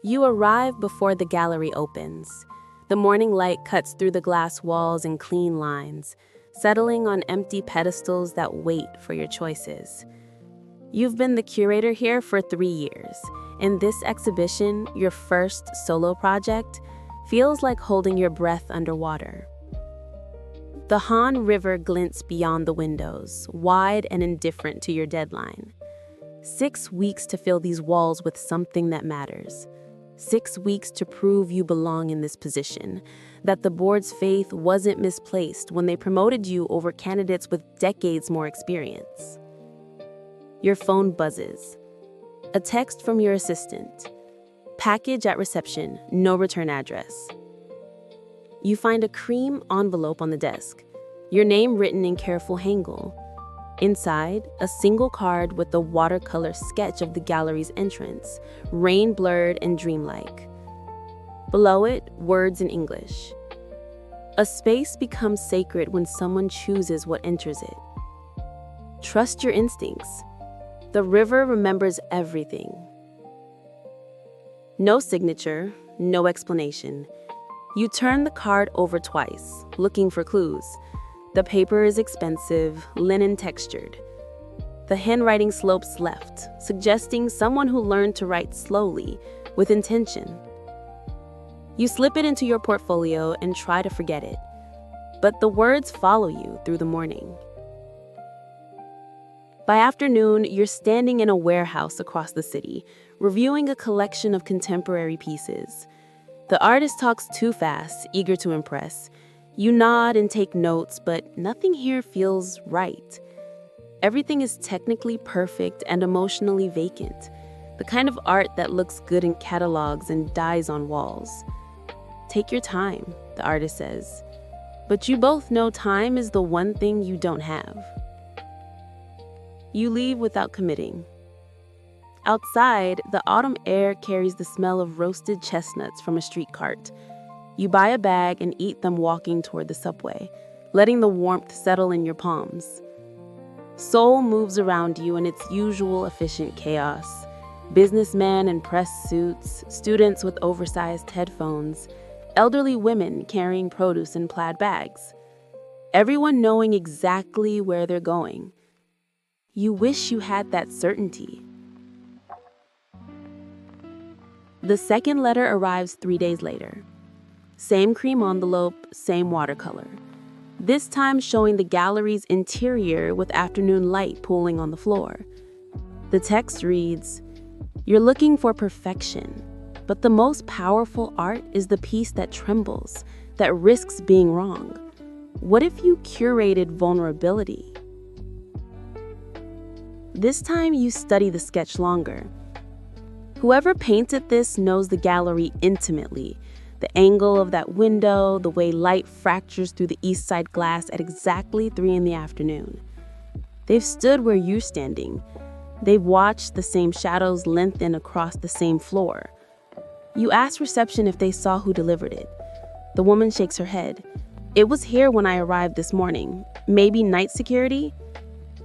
You arrive before the gallery opens. The morning light cuts through the glass walls in clean lines, settling on empty pedestals that wait for your choices. You've been the curator here for 3 years, and this exhibition, your first solo project, feels like holding your breath underwater. The Han River glints beyond the windows, wide and indifferent to your deadline. 6 weeks to fill these walls with something that matters. 6 weeks to prove you belong in this position, that the board's faith wasn't misplaced when they promoted you over candidates with decades more experience. Your phone buzzes. A text from your assistant. Package at reception, no return address. You find a cream envelope on the desk, your name written in careful hangul. Inside, a single card with a watercolor sketch of the gallery's entrance, rain-blurred and dreamlike. Below it, words in English. A space becomes sacred when someone chooses what enters it. Trust your instincts. The river remembers everything. No signature, no explanation. You turn the card over twice, looking for clues. The paper is expensive, linen textured. The handwriting slopes left, suggesting someone who learned to write slowly, with intention. You slip it into your portfolio and try to forget it, but the words follow you through the morning. By afternoon, you're standing in a warehouse across the city, reviewing a collection of contemporary pieces. The artist talks too fast, eager to impress. You nod and take notes, but nothing here feels right. Everything is technically perfect and emotionally vacant, the kind of art that looks good in catalogs and dies on walls. Take your time, the artist says. But you both know time is the one thing you don't have. You leave without committing. Outside, the autumn air carries the smell of roasted chestnuts from a street cart. You buy a bag and eat them walking toward the subway, letting the warmth settle in your palms. Seoul moves around you in its usual efficient chaos. Businessmen in pressed suits, students with oversized headphones, elderly women carrying produce in plaid bags. Everyone knowing exactly where they're going. You wish you had that certainty. The second letter arrives 3 days later. Same cream envelope, same watercolor. This time showing the gallery's interior with afternoon light pooling on the floor. The text reads, "You're looking for perfection, but the most powerful art is the piece that trembles, that risks being wrong. What if you curated vulnerability?" This time you study the sketch longer. Whoever painted this knows the gallery intimately. The angle of that window, the way light fractures through the east side glass at exactly 3 in the afternoon. They've stood where you're standing. They've watched the same shadows lengthen across the same floor. You ask reception if they saw who delivered it. The woman shakes her head. "It was here when I arrived this morning. Maybe night security?"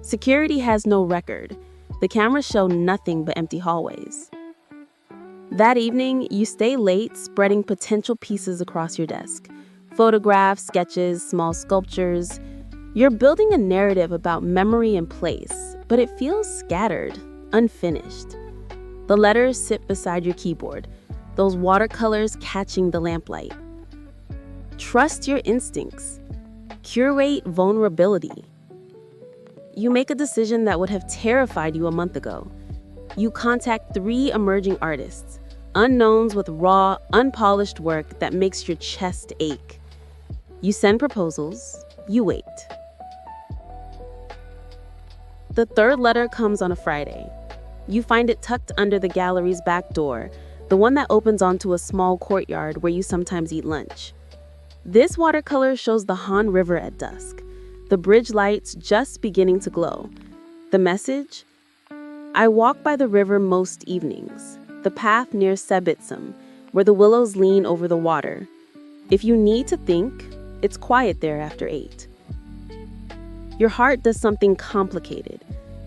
Security has no record. The cameras show nothing but empty hallways. That evening, you stay late, spreading potential pieces across your desk. Photographs, sketches, small sculptures. You're building a narrative about memory and place, but it feels scattered, unfinished. The letters sit beside your keyboard, those watercolors catching the lamplight. Trust your instincts. Curate vulnerability. You make a decision that would have terrified you a month ago. You contact 3 emerging artists, unknowns with raw, unpolished work that makes your chest ache. You send proposals, you wait. The third letter comes on a Friday. You find it tucked under the gallery's back door, the one that opens onto a small courtyard where you sometimes eat lunch. This watercolor shows the Han River at dusk, the bridge lights just beginning to glow. The message? I walk by the river most evenings, the path near Sebitsum, where the willows lean over the water. If you need to think, it's quiet there after 8. Your heart does something complicated.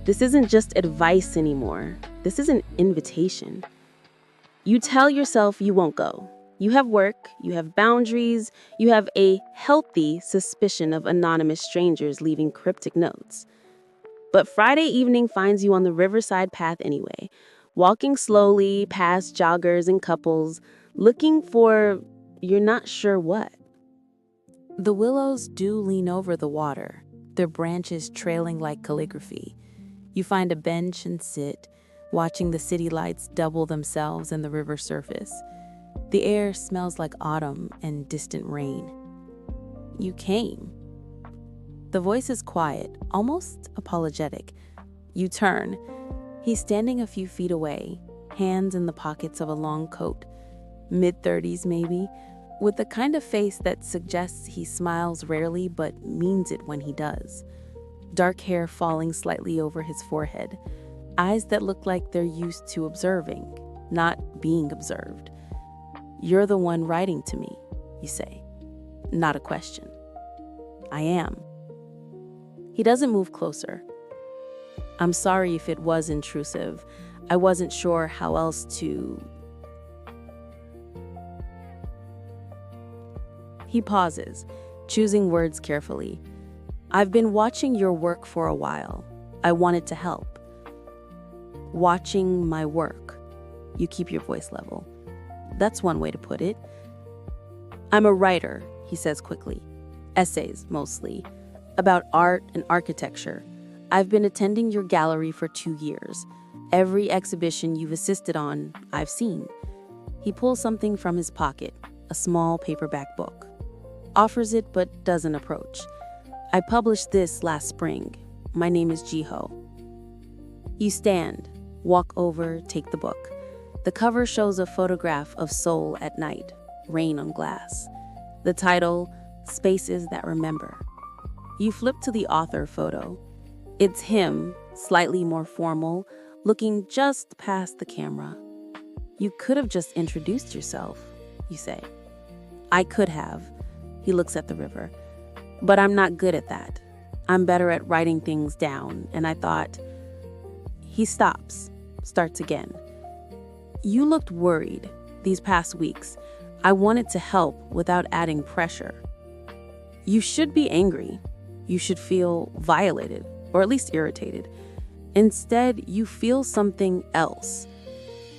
This isn't just advice anymore. This is an invitation. You tell yourself you won't go. You have work, you have boundaries, you have a healthy suspicion of anonymous strangers leaving cryptic notes. But Friday evening finds you on the riverside path anyway, walking slowly past joggers and couples, looking for you're not sure what. The willows do lean over the water, their branches trailing like calligraphy. You find a bench and sit, watching the city lights double themselves in the river surface. The air smells like autumn and distant rain. You came. The voice is quiet, almost apologetic. You turn. He's standing a few feet away, hands in the pockets of a long coat, mid-30s maybe, with the kind of face that suggests he smiles rarely but means it when he does. Dark hair falling slightly over his forehead, eyes that look like they're used to observing, not being observed. You're the one writing to me, you say. Not a question. I am. He doesn't move closer. I'm sorry if it was intrusive. I wasn't sure how else to... He pauses, choosing words carefully. I've been watching your work for a while. I wanted to help. Watching my work. You keep your voice level. That's one way to put it. I'm a writer, he says quickly. Essays, mostly. About art and architecture. I've been attending your gallery for 2 years. Every exhibition you've assisted on, I've seen. He pulls something from his pocket, a small paperback book. Offers it but doesn't approach. I published this last spring. My name is Jiho. You stand, walk over, take the book. The cover shows a photograph of Seoul at night, rain on glass. The title, Spaces That Remember. You flip to the author photo. It's him, slightly more formal, looking just past the camera. You could have just introduced yourself, you say. I could have. He looks at the river. But I'm not good at that. I'm better at writing things down, and I thought... He stops, starts again. You looked worried these past weeks. I wanted to help without adding pressure. You should be angry. You should feel violated, or at least irritated. Instead, you feel something else.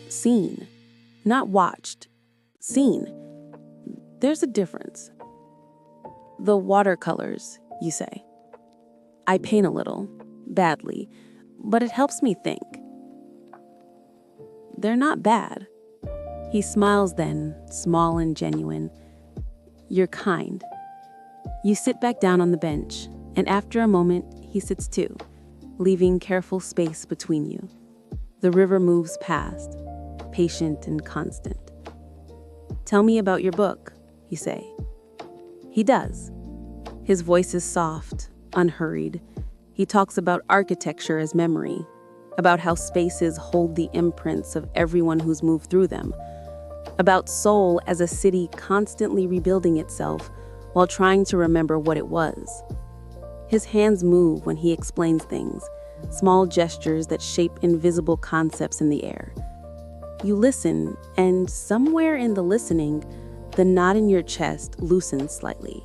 Seen, not watched. Seen. There's a difference. The watercolors, you say. I paint a little, badly, but it helps me think. They're not bad. He smiles then, small and genuine. You're kind. You sit back down on the bench, and after a moment, he sits too, leaving careful space between you. The river moves past, patient and constant. Tell me about your book, you say. He does. His voice is soft, unhurried. He talks about architecture as memory, about how spaces hold the imprints of everyone who's moved through them, about Seoul as a city constantly rebuilding itself while trying to remember what it was. His hands move when he explains things, small gestures that shape invisible concepts in the air. You listen, and somewhere in the listening, the knot in your chest loosens slightly.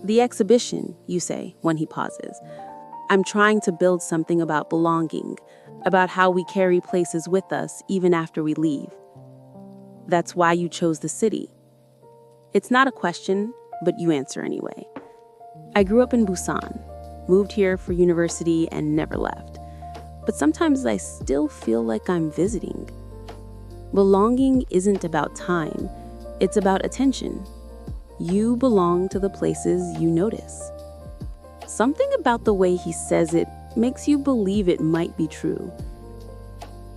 The exhibition, you say, when he pauses. I'm trying to build something about belonging, about how we carry places with us even after we leave. That's why you chose the city. It's not a question, but you answer anyway. I grew up in Busan, moved here for university and never left. But sometimes I still feel like I'm visiting. Belonging isn't about time, it's about attention. You belong to the places you notice. Something about the way he says it makes you believe it might be true.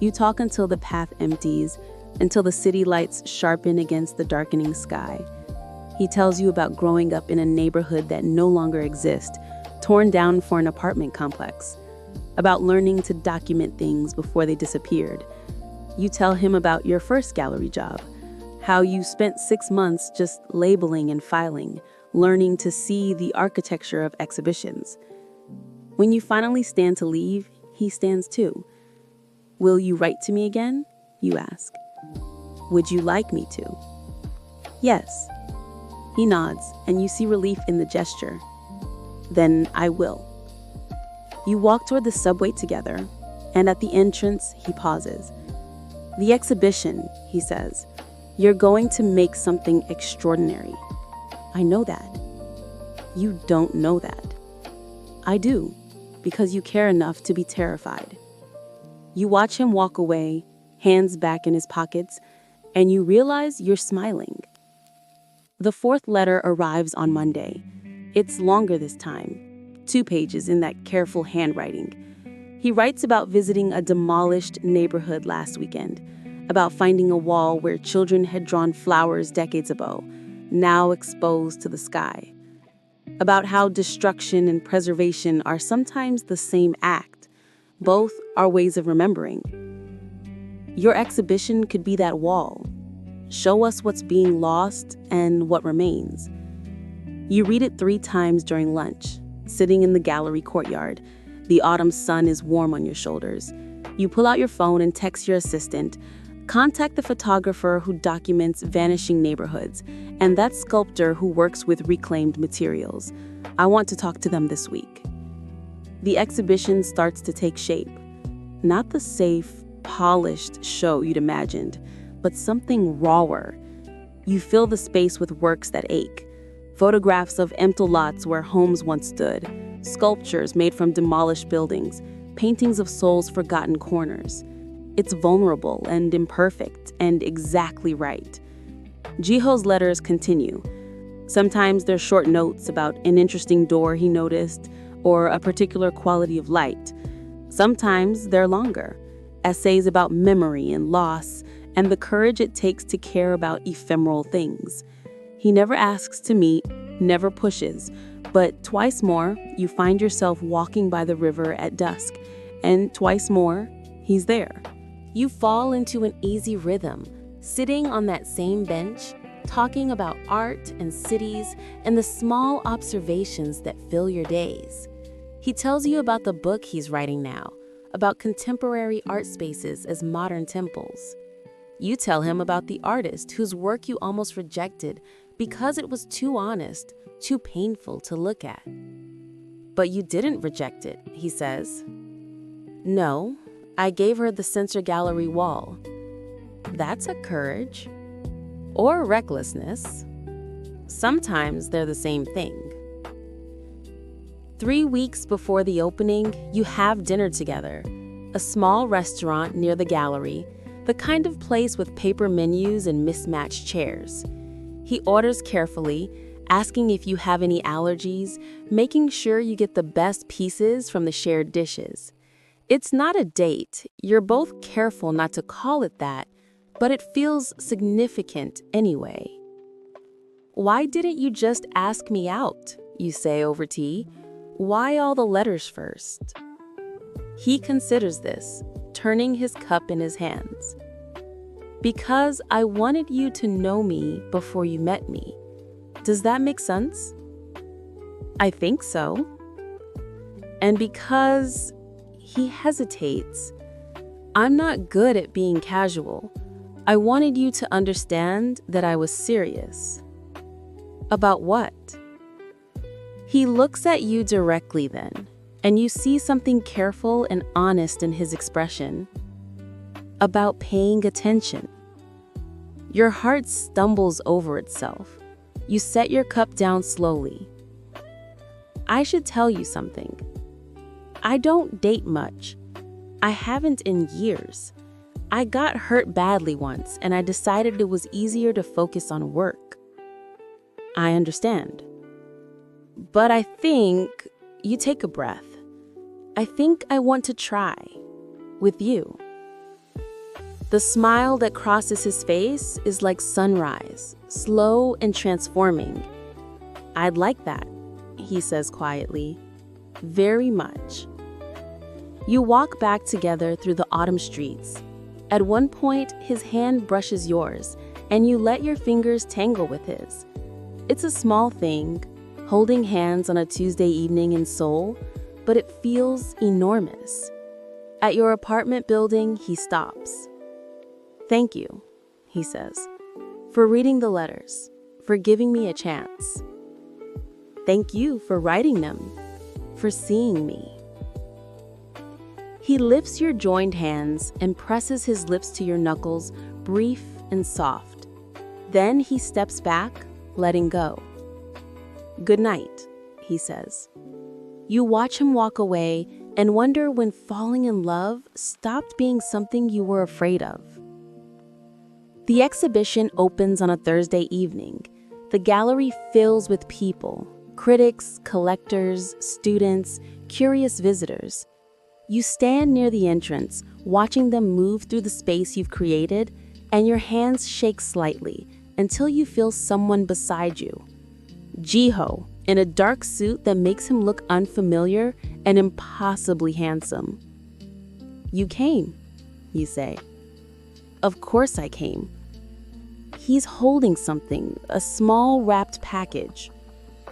You talk until the path empties, until the city lights sharpen against the darkening sky. He tells you about growing up in a neighborhood that no longer exists, torn down for an apartment complex, about learning to document things before they disappeared. You tell him about your first gallery job, how you spent 6 months just labeling and filing, learning to see the architecture of exhibitions. When you finally stand to leave, he stands too. Will you write to me again? You ask. Would you like me to? Yes. He nods, and you see relief in the gesture. Then I will. You walk toward the subway together, and at the entrance, he pauses. The exhibition, he says. You're going to make something extraordinary. I know that. You don't know that. I do, because you care enough to be terrified. You watch him walk away, hands back in his pockets, and you realize you're smiling. The fourth letter arrives on Monday. It's longer this time, 2 pages in that careful handwriting. He writes about visiting a demolished neighborhood last weekend, about finding a wall where children had drawn flowers decades ago, now exposed to the sky, about how destruction and preservation are sometimes the same act. Both are ways of remembering. Your exhibition could be that wall. Show us what's being lost and what remains. You read it 3 times during lunch, sitting in the gallery courtyard. The autumn sun is warm on your shoulders. You pull out your phone and text your assistant. Contact the photographer who documents vanishing neighborhoods and that sculptor who works with reclaimed materials. I want to talk to them this week. The exhibition starts to take shape. Not the safe, polished show you'd imagined, but something rawer. You fill the space with works that ache. Photographs of empty lots where homes once stood, sculptures made from demolished buildings, paintings of souls' forgotten corners. It's vulnerable and imperfect and exactly right. Jiho's letters continue. Sometimes they're short notes about an interesting door he noticed or a particular quality of light. Sometimes they're longer, essays about memory and loss and the courage it takes to care about ephemeral things. He never asks to meet, never pushes, but twice more, you find yourself walking by the river at dusk, and twice more, he's there. You fall into an easy rhythm, sitting on that same bench, talking about art and cities and the small observations that fill your days. He tells you about the book he's writing now, about contemporary art spaces as modern temples. You tell him about the artist whose work you almost rejected because it was too honest, too painful to look at. But you didn't reject it, he says. No, I gave her the censor gallery wall. That's a courage. Or recklessness. Sometimes they're the same thing. 3 weeks before the opening, you have dinner together. A small restaurant near the gallery, the kind of place with paper menus and mismatched chairs. He orders carefully, asking if you have any allergies, making sure you get the best pieces from the shared dishes. It's not a date. You're both careful not to call it that, but it feels significant anyway. Why didn't you just ask me out, you say over tea? Why all the letters first? He considers this, turning his cup in his hands. Because I wanted you to know me before you met me. Does that make sense? I think so. And because he hesitates, I'm not good at being casual. I wanted you to understand that I was serious. About what? He looks at you directly then, and you see something careful and honest in his expression. About paying attention. Your heart stumbles over itself. You set your cup down slowly. I should tell you something. I don't date much. I haven't in years. I got hurt badly once, and I decided it was easier to focus on work. I understand. But I think, you take a breath. I think I want to try. With you. The smile that crosses his face is like sunrise, slow and transforming. I'd like that, he says quietly. Very much. You walk back together through the autumn streets. At one point, his hand brushes yours, and you let your fingers tangle with his. It's a small thing, holding hands on a Tuesday evening in Seoul, but it feels enormous. At your apartment building, he stops. Thank you. he says, "for reading the letters, for giving me a chance. Thank you for writing them, for seeing me." He lifts your joined hands and presses his lips to your knuckles, brief and soft. Then he steps back, letting go. "Good night," he says. You watch him walk away and wonder when falling in love stopped being something you were afraid of. The exhibition opens on a Thursday evening. The gallery fills with people, critics, collectors, students, curious visitors. You stand near the entrance, watching them move through the space you've created, and your hands shake slightly until you feel someone beside you. Jiho, in a dark suit that makes him look unfamiliar and impossibly handsome. "You came," you say. "Of course I came." He's holding something, a small wrapped package.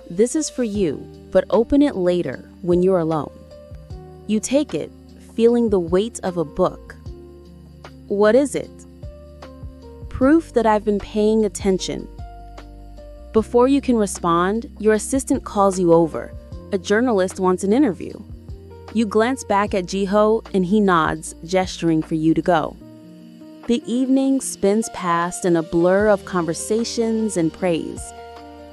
"This is for you, but open it later when you're alone." You take it, feeling the weight of a book. "What is it?" "Proof that I've been paying attention." Before you can respond, your assistant calls you over. A journalist wants an interview. You glance back at Jiho and he nods, gesturing for you to go. The evening spins past in a blur of conversations and praise.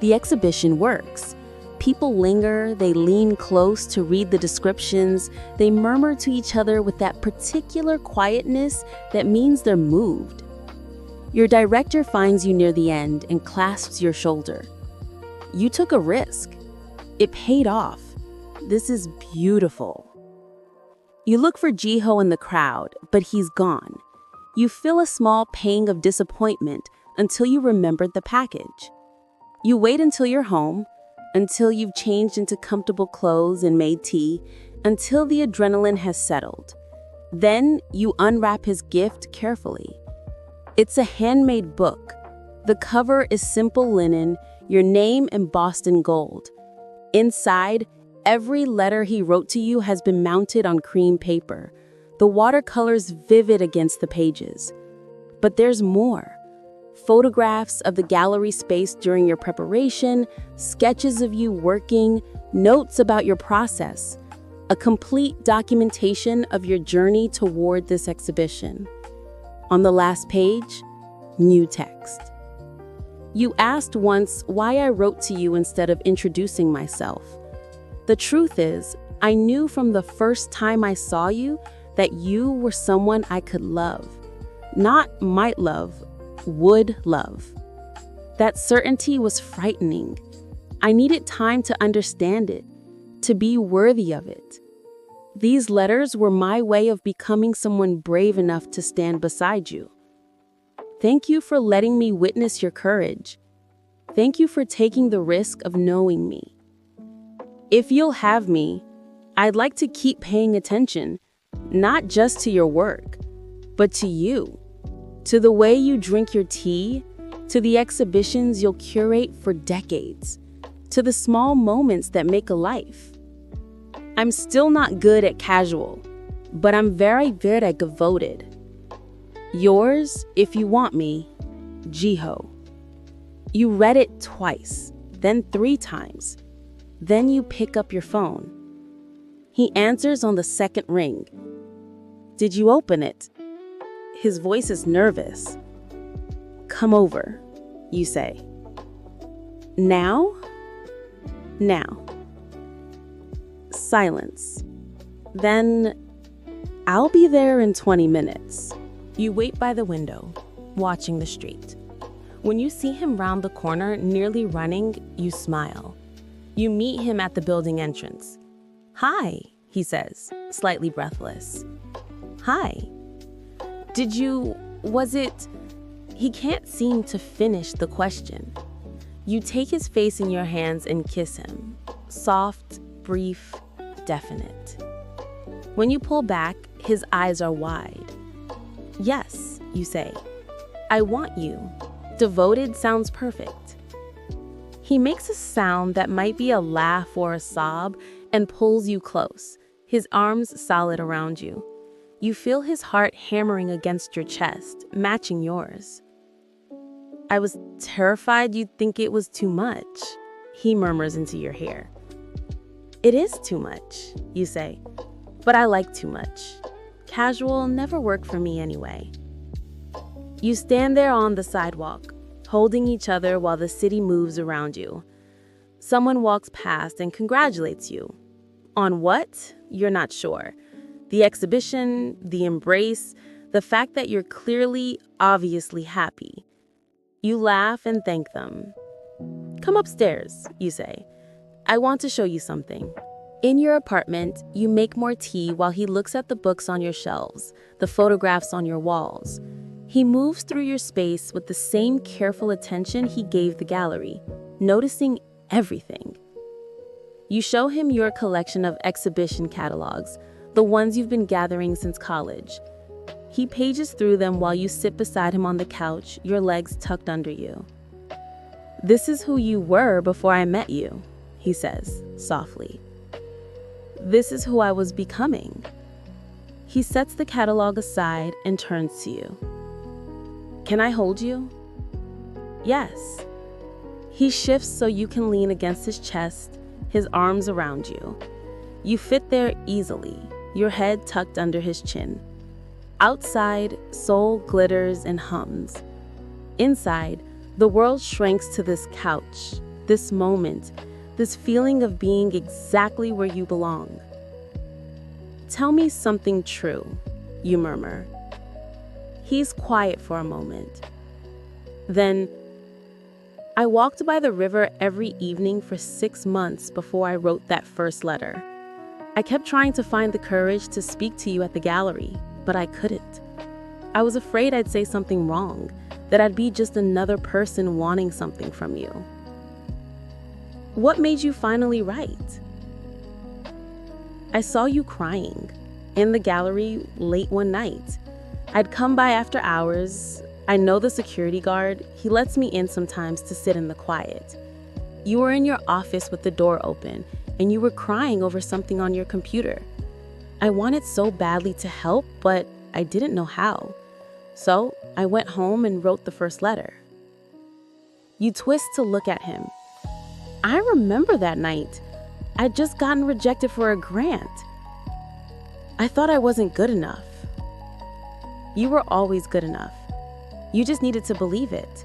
The exhibition works. People linger, they lean close to read the descriptions, they murmur to each other with that particular quietness that means they're moved. Your director finds you near the end and clasps your shoulder. You took a risk. It paid off. This is beautiful. You look for Jiho in the crowd, but he's gone. You feel a small pang of disappointment until you remembered the package. You wait until you're home, until you've changed into comfortable clothes and made tea, until the adrenaline has settled. Then you unwrap his gift carefully. It's a handmade book. The cover is simple linen, your name embossed in gold. Inside, every letter he wrote to you has been mounted on cream paper, the watercolors vivid against the pages. But there's more. Photographs of the gallery space during your preparation, sketches of you working, notes about your process, a complete documentation of your journey toward this exhibition. On the last page, new text. You asked once why I wrote to you instead of introducing myself. The truth is, I knew from the first time I saw you that you were someone I could love. Not might love, would love. That certainty was frightening. I needed time to understand it, to be worthy of it. These letters were my way of becoming someone brave enough to stand beside you. Thank you for letting me witness your courage. Thank you for taking the risk of knowing me. If you'll have me, I'd like to keep paying attention, not just to your work, but to you. To the way you drink your tea, to the exhibitions you'll curate for decades, to the small moments that make a life. I'm still not good at casual, but I'm very devoted. Yours, if you want me, Jiho. You read it twice, then 3 times. Then you pick up your phone. He answers on the second ring. Did you open it? His voice is nervous. Come over, you say. Now? Now. Silence. Then, I'll be there in 20 minutes. You wait by the window, watching the street. When you see him round the corner, nearly running, you smile. You meet him at the building entrance. Hi, he says, slightly breathless. Hi. Was it? He can't seem to finish the question. You take his face in your hands and kiss him. Soft, brief, definite. When you pull back, his eyes are wide. Yes, you say. I want you. Devoted sounds perfect. He makes a sound that might be a laugh or a sob and pulls you close, his arms solid around you. You feel his heart hammering against your chest, matching yours. I was terrified you'd think it was too much, he murmurs into your hair. It is too much, you say, but I like too much. Casual never worked for me anyway. You stand there on the sidewalk, holding each other while the city moves around you. Someone walks past and congratulates you. On what? You're not sure. The exhibition, the embrace, the fact that you're clearly, obviously happy. You laugh and thank them. Come upstairs, you say. I want to show you something. In your apartment, you make more tea while he looks at the books on your shelves, the photographs on your walls. He moves through your space with the same careful attention he gave the gallery, noticing everything. You show him your collection of exhibition catalogs, the ones you've been gathering since college. He pages through them while you sit beside him on the couch, your legs tucked under you. This is who you were before I met you, he says, softly. This is who I was becoming. He sets the catalog aside and turns to you. Can I hold you? Yes. He shifts so you can lean against his chest, his arms around you. You fit there easily, your head tucked under his chin. Outside, soul glitters and hums. Inside, the world shrinks to this couch, this moment, this feeling of being exactly where you belong. Tell me something true, you murmur. He's quiet for a moment. Then, I walked by the river every evening for 6 months before I wrote that first letter. I kept trying to find the courage to speak to you at the gallery, but I couldn't. I was afraid I'd say something wrong, that I'd be just another person wanting something from you. What made you finally write? I saw you crying in the gallery late one night. I'd come by after hours. I know the security guard. He lets me in sometimes to sit in the quiet. You were in your office with the door open, and you were crying over something on your computer. I wanted so badly to help, but I didn't know how. So I went home and wrote the first letter. You twist to look at him. I remember that night. I'd just gotten rejected for a grant. I thought I wasn't good enough. You were always good enough. You just needed to believe it.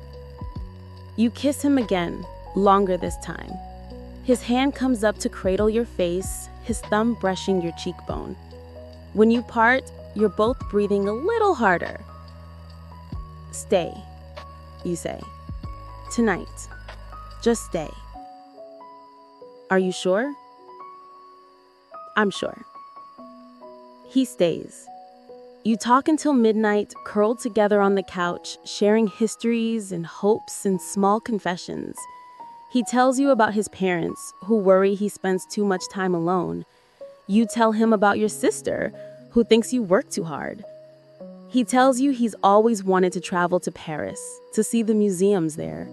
You kiss him again, longer this time. His hand comes up to cradle your face, his thumb brushing your cheekbone. When you part, you're both breathing a little harder. Stay, you say. Tonight. Just stay. Are you sure? I'm sure. He stays. You talk until midnight, curled together on the couch, sharing histories and hopes and small confessions. He tells you about his parents, who worry he spends too much time alone. You tell him about your sister, who thinks you work too hard. He tells you he's always wanted to travel to Paris, to see the museums there.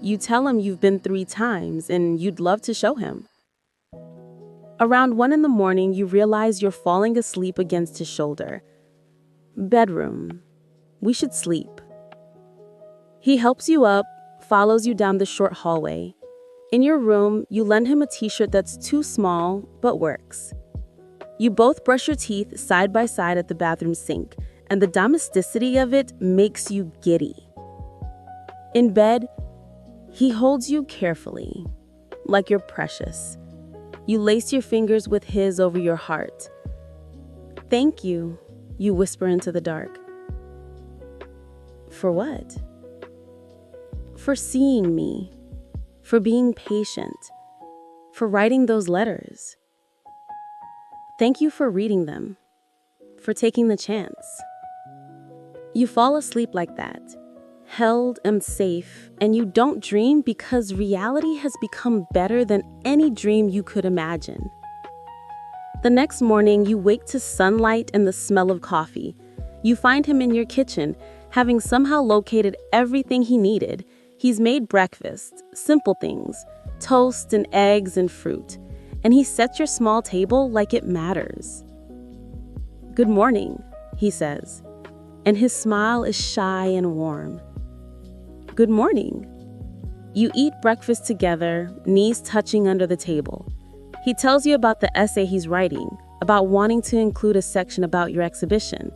You tell him you've been 3 times and you'd love to show him. Around 1 a.m, you realize you're falling asleep against his shoulder. Bedroom. We should sleep. He helps you up, follows you down the short hallway. In your room, you lend him a t-shirt that's too small, but works. You both brush your teeth side by side at the bathroom sink, and the domesticity of it makes you giddy. In bed, he holds you carefully, like you're precious. You lace your fingers with his over your heart. Thank you, you whisper into the dark. For what? For seeing me, for being patient, for writing those letters. Thank you for reading them, for taking the chance. You fall asleep like that, held and safe, and you don't dream because reality has become better than any dream you could imagine. The next morning, you wake to sunlight and the smell of coffee. You find him in your kitchen, having somehow located everything he needed. He's made breakfast, simple things, toast and eggs and fruit, and he sets your small table like it matters. Good morning, he says, and his smile is shy and warm. Good morning. You eat breakfast together, knees touching under the table. He tells you about the essay he's writing, about wanting to include a section about your exhibition.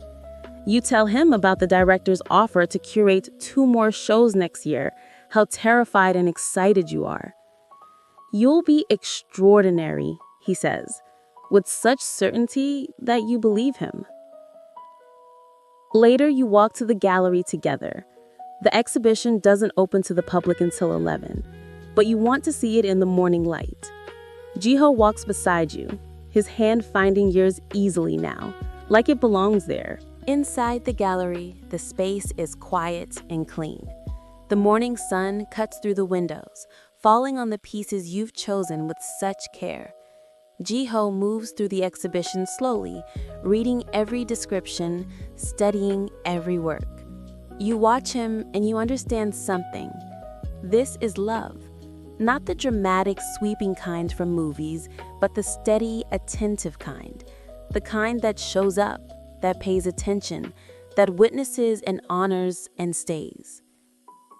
You tell him about the director's offer to curate 2 more shows next year, how terrified and excited you are. You'll be extraordinary, he says, with such certainty that you believe him. Later, you walk to the gallery together. The exhibition doesn't open to the public until 11, but you want to see it in the morning light. Jiho walks beside you, his hand finding yours easily now, like it belongs there. Inside the gallery, the space is quiet and clean. The morning sun cuts through the windows, falling on the pieces you've chosen with such care. Jiho moves through the exhibition slowly, reading every description, studying every work. You watch him and you understand something. This is love. Not the dramatic, sweeping kind from movies, but the steady, attentive kind. The kind that shows up, that pays attention, that witnesses and honors and stays.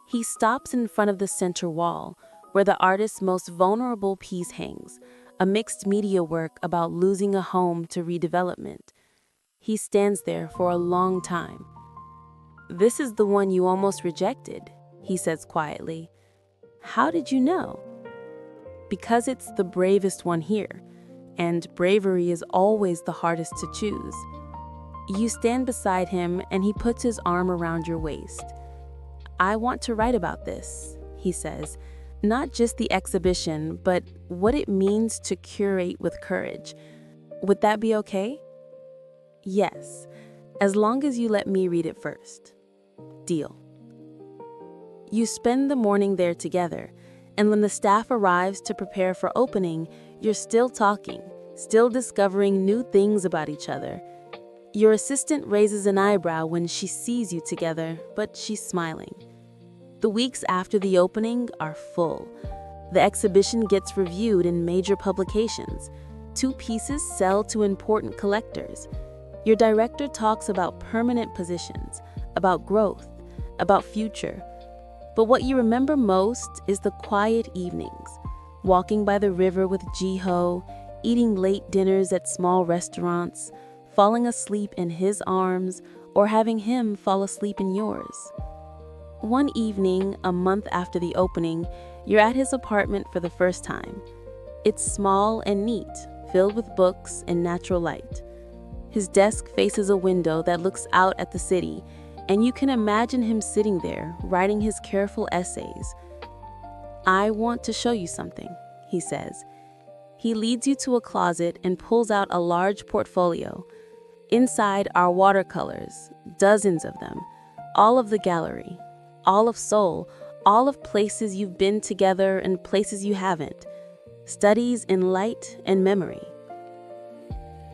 He stops in front of the center wall, where the artist's most vulnerable piece hangs, a mixed media work about losing a home to redevelopment. He stands there for a long time. "This is the one you almost rejected," he says quietly. "How did you know?" "Because it's the bravest one here, and bravery is always the hardest to choose." You stand beside him and he puts his arm around your waist. "I want to write about this," he says, "not just the exhibition, but what it means to curate with courage. Would that be okay?" "Yes, as long as you let me read it first." "Deal." You spend the morning there together, and when the staff arrives to prepare for opening, you're still talking, still discovering new things about each other. Your assistant raises an eyebrow when she sees you together, but she's smiling. The weeks after the opening are full. The exhibition gets reviewed in major publications. 2 pieces sell to important collectors. Your director talks about permanent positions, about growth, about future. But what you remember most is the quiet evenings, walking by the river with Jiho, eating late dinners at small restaurants, falling asleep in his arms, or having him fall asleep in yours. One evening, a month after the opening, you're at his apartment for the first time. It's small and neat, filled with books and natural light. His desk faces a window that looks out at the city, and you can imagine him sitting there, writing his careful essays. "I want to show you something," he says. He leads you to a closet and pulls out a large portfolio. Inside are watercolors, dozens of them, all of the gallery, all of Seoul, all of places you've been together and places you haven't, studies in light and memory.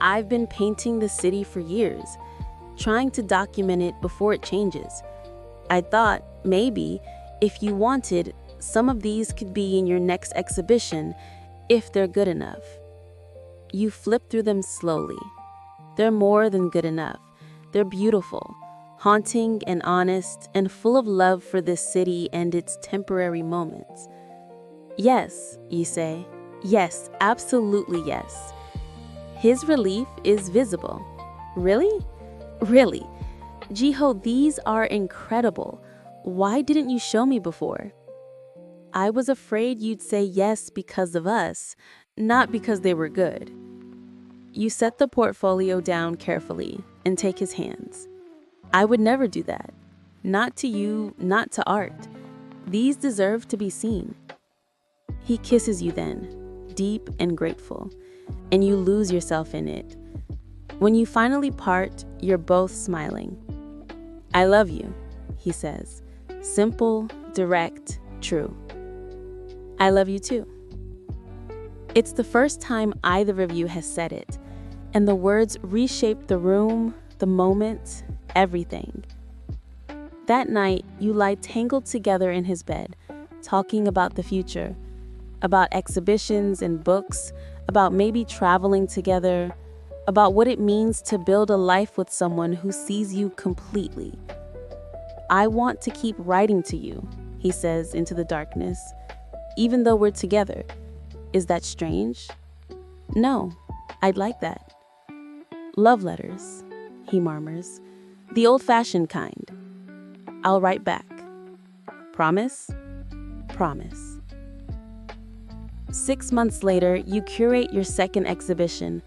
"I've been painting the city for years, trying to document it before it changes. I thought, maybe, if you wanted, some of these could be in your next exhibition, if they're good enough." You flip through them slowly. They're more than good enough. They're beautiful, haunting and honest, and full of love for this city and its temporary moments. "Yes," you say. "Yes, absolutely yes." His relief is visible. "Really? Really? Jiho, these are incredible. Why didn't you show me before?" "I was afraid you'd say yes because of us, not because they were good." You set the portfolio down carefully and take his hands. "I would never do that. Not to you, not to art. These deserve to be seen." He kisses you then, deep and grateful, and you lose yourself in it. When you finally part, you're both smiling. "I love you," he says. Simple, direct, true. "I love you too." It's the first time either of you has said it, and the words reshape the room, the moment, everything. That night, you lie tangled together in his bed, talking about the future, about exhibitions and books, about maybe traveling together, about what it means to build a life with someone who sees you completely. "I want to keep writing to you," he says into the darkness. Even though we're together. Is that strange? No, I'd like that. Love letters, he murmurs. The old-fashioned kind. I'll write back. Promise? Promise. 6 months later, you curate your second exhibition,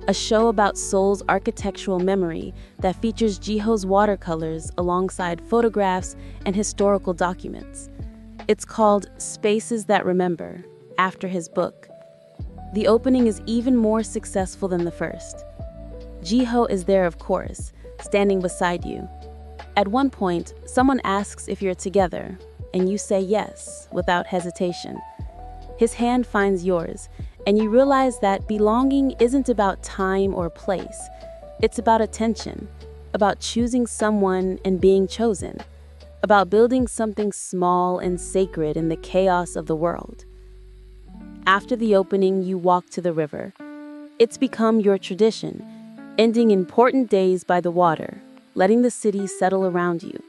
a show about Seoul's architectural memory that features Jiho's watercolors alongside photographs and historical documents. It's called Spaces That Remember, after his book. The opening is even more successful than the first. Jiho is there, of course, standing beside you. At one point, someone asks if you're together, and you say yes, without hesitation. His hand finds yours, and you realize that belonging isn't about time or place. It's about attention, about choosing someone and being chosen, about building something small and sacred in the chaos of the world. After the opening, you walk to the river. It's become your tradition, ending important days by the water, letting the city settle around you.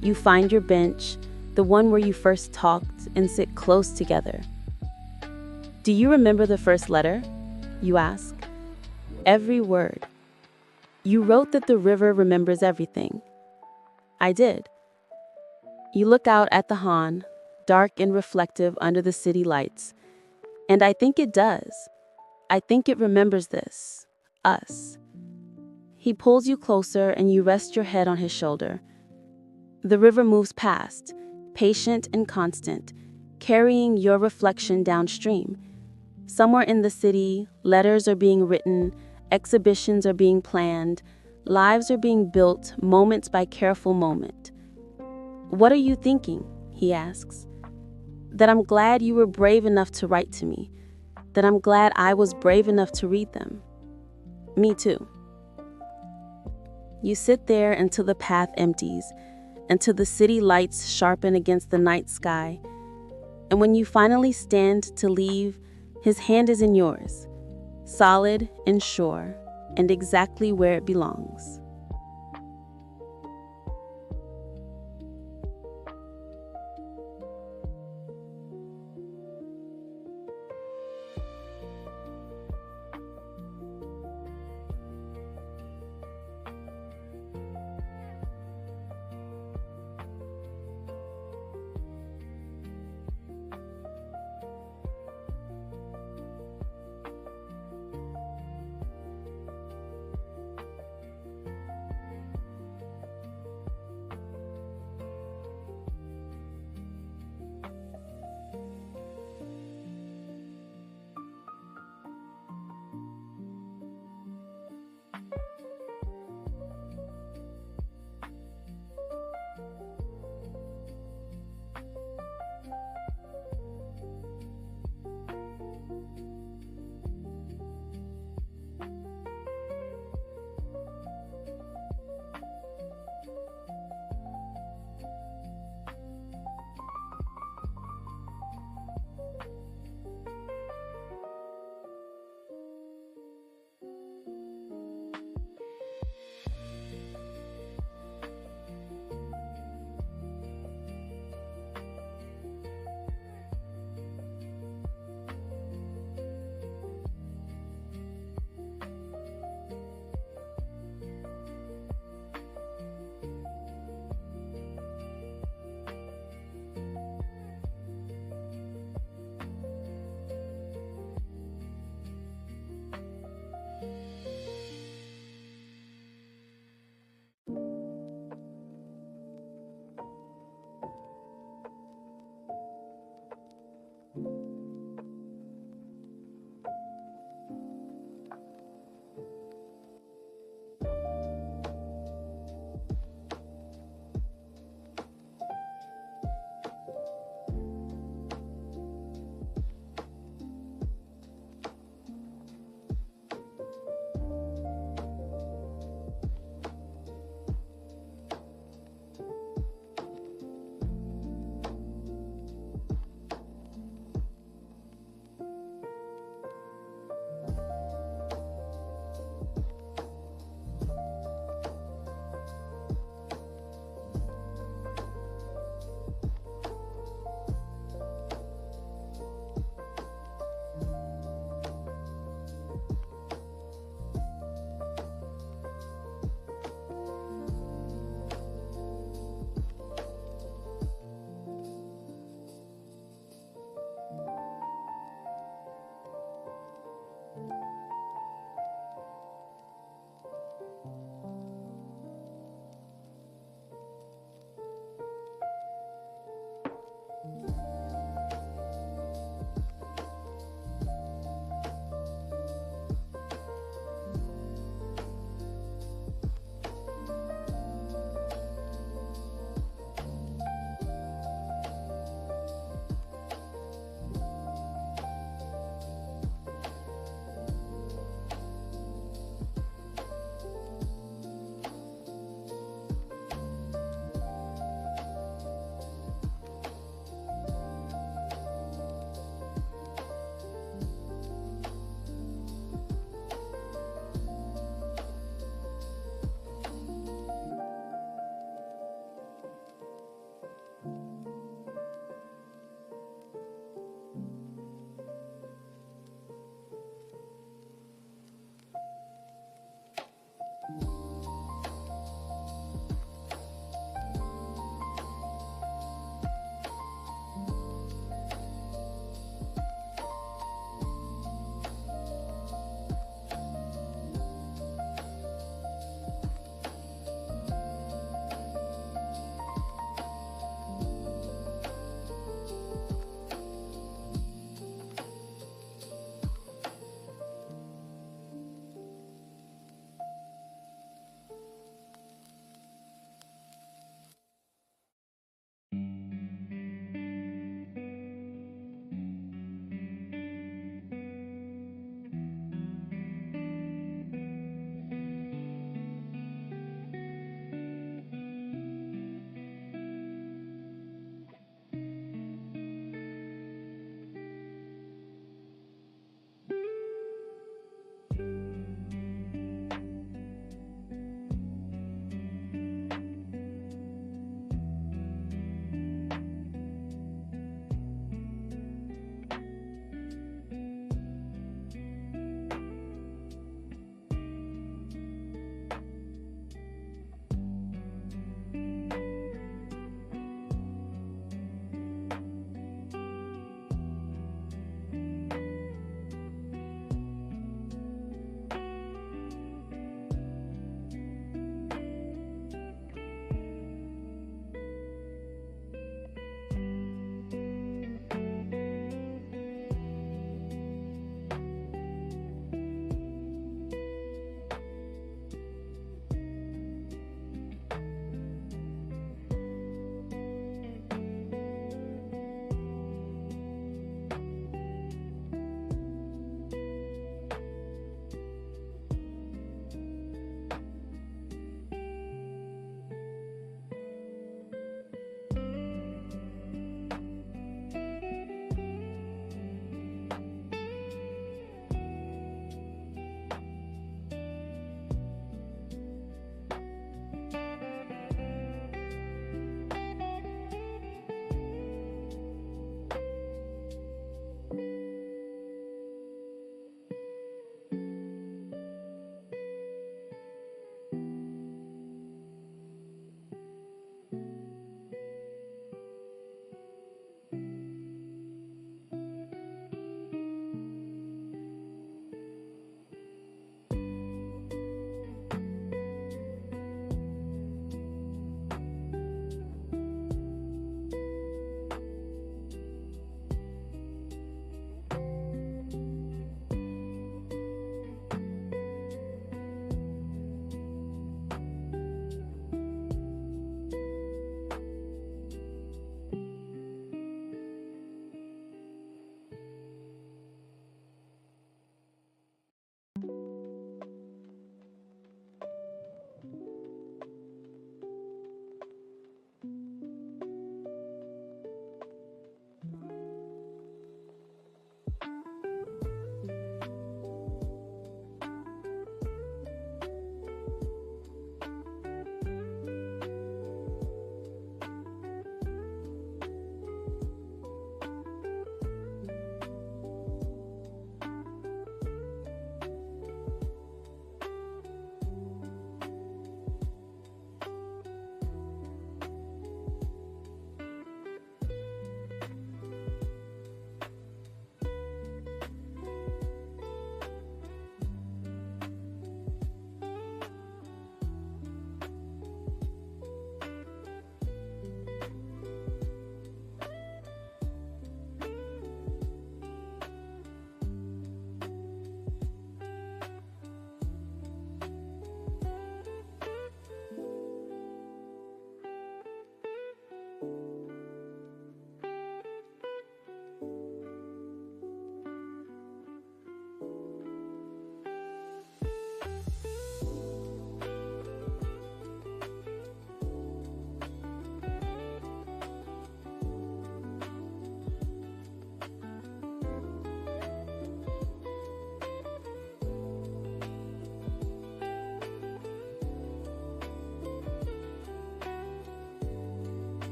You find your bench, the one where you first talked, and sit close together. Do you remember the first letter? You ask. Every word. You wrote that the river remembers everything. I did. You look out at the Han, dark and reflective under the city lights. And I think it does. I think it remembers this. Us. He pulls you closer and you rest your head on his shoulder. The river moves past, patient and constant, carrying your reflection downstream. Somewhere in the city, letters are being written, exhibitions are being planned, lives are being built moments by careful moment. What are you thinking? He asks. That I'm glad you were brave enough to write to me. That I'm glad I was brave enough to read them. Me too. You sit there until the path empties, until the city lights sharpen against the night sky. And when you finally stand to leave, his hand is in yours, solid and sure, and exactly where it belongs.